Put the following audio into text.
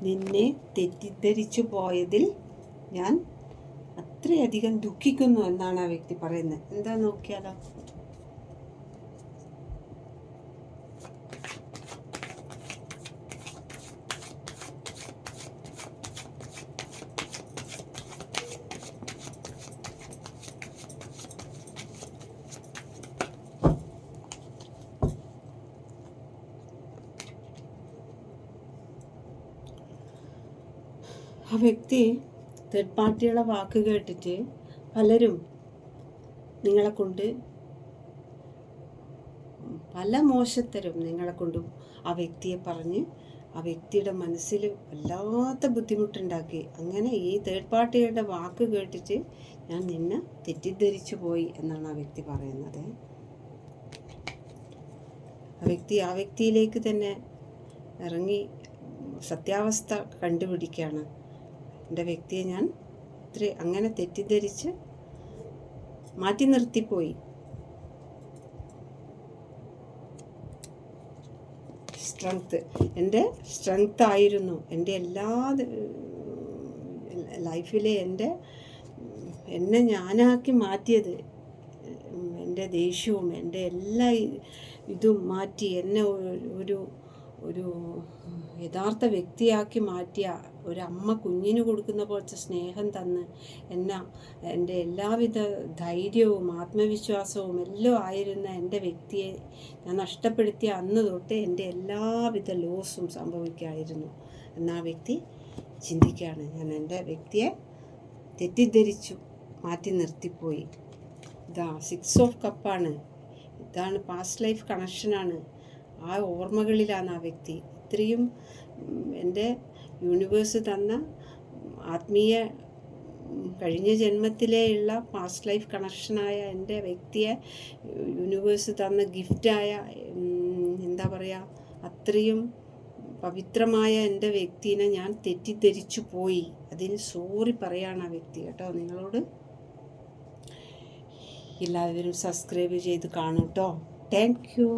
നിന്നെ തെറ്റിദ്ധരിച്ചു പോയതിൽ ഞാൻ അത്രയധികം ദുഃഖിക്കുന്നു എന്നാണ് ആ വ്യക്തി പറയുന്നത്. എന്താ നോക്കിയാലോ? ആ വ്യക്തി തേർഡ് പാർട്ടിയുടെ വാക്ക് കേട്ടിട്ട് പലരും നിങ്ങളെ കൊണ്ട് പല മോശത്തരം നിങ്ങളെ കൊണ്ടും ആ വ്യക്തിയെ പറഞ്ഞ് ആ വ്യക്തിയുടെ മനസ്സിൽ വല്ലാത്ത ബുദ്ധിമുട്ടുണ്ടാക്കി. അങ്ങനെ ഈ തേർഡ് പാർട്ടിയുടെ വാക്ക് കേട്ടിട്ട് ഞാൻ നിന്നെ തെറ്റിദ്ധരിച്ചു പോയി എന്നാണ് ആ വ്യക്തി പറയുന്നത്. ആ വ്യക്തിയിലേക്ക് തന്നെ ഇറങ്ങി സത്യാവസ്ഥ കണ്ടുപിടിക്കുകയാണ്. എൻ്റെ വ്യക്തിയെ ഞാൻ അങ്ങനെ തെറ്റിദ്ധരിച്ച് മാറ്റി നിർത്തിപ്പോയി. എൻ്റെ സ്ട്രെങ്ത് ആയിരുന്നു, എൻ്റെ എല്ലാ ലൈഫിലെ എന്നെ ഞാനാക്കി മാറ്റിയത്. എൻ്റെ ദേഷ്യവും എൻ്റെ എല്ലാ ഇതും മാറ്റി എന്നെ ഒരു യഥാർത്ഥ വ്യക്തിയാക്കി മാറ്റിയ ഒരു അമ്മ കുഞ്ഞിന് കൊടുക്കുന്ന പോലത്തെ സ്നേഹം തന്ന് എൻ്റെ എല്ലാവിധ ധൈര്യവും ആത്മവിശ്വാസവും എല്ലാം ആയിരുന്ന എൻ്റെ വ്യക്തിയെ ഞാൻ നഷ്ടപ്പെടുത്തിയ അന്ന് തൊട്ട് എൻ്റെ എല്ലാവിധ ലോസും സംഭവിക്കുകയായിരുന്നു എന്നാ വ്യക്തി ചിന്തിക്കുകയാണ്. ഞാൻ എൻ്റെ വ്യക്തിയെ തെറ്റിദ്ധരിച്ചു, മാറ്റി നിർത്തിപ്പോയി. ഇതാ 6 ഓഫ് കപ്പാണ്. ഇതാണ് പാസ്റ്റ് ലൈഫ് കണക്ഷനാണ്. ആ ഓർമ്മകളിലാണ് ആ വ്യക്തി. ഇത്രയും എൻ്റെ യൂണിവേഴ്സ് തന്ന ആത്മീയ കഴിഞ്ഞ ജന്മത്തിലെയുള്ള പാസ്റ്റ് ലൈഫ് കണക്ഷനായ എൻ്റെ വ്യക്തിയെ യൂണിവേഴ്സ് തന്ന ഗിഫ്റ്റായ എന്താ പറയുക, അത്രയും പവിത്രമായ എൻ്റെ വ്യക്തിനെ ഞാൻ തെറ്റിദ്ധരിച്ചു പോയി. അതിന് സോറി പറയാണ് ആ വ്യക്തി കേട്ടോ നിങ്ങളോട്. എല്ലാവരും സബ്സ്ക്രൈബ് ചെയ്ത് കാണൂ കേട്ടോ. Thank you.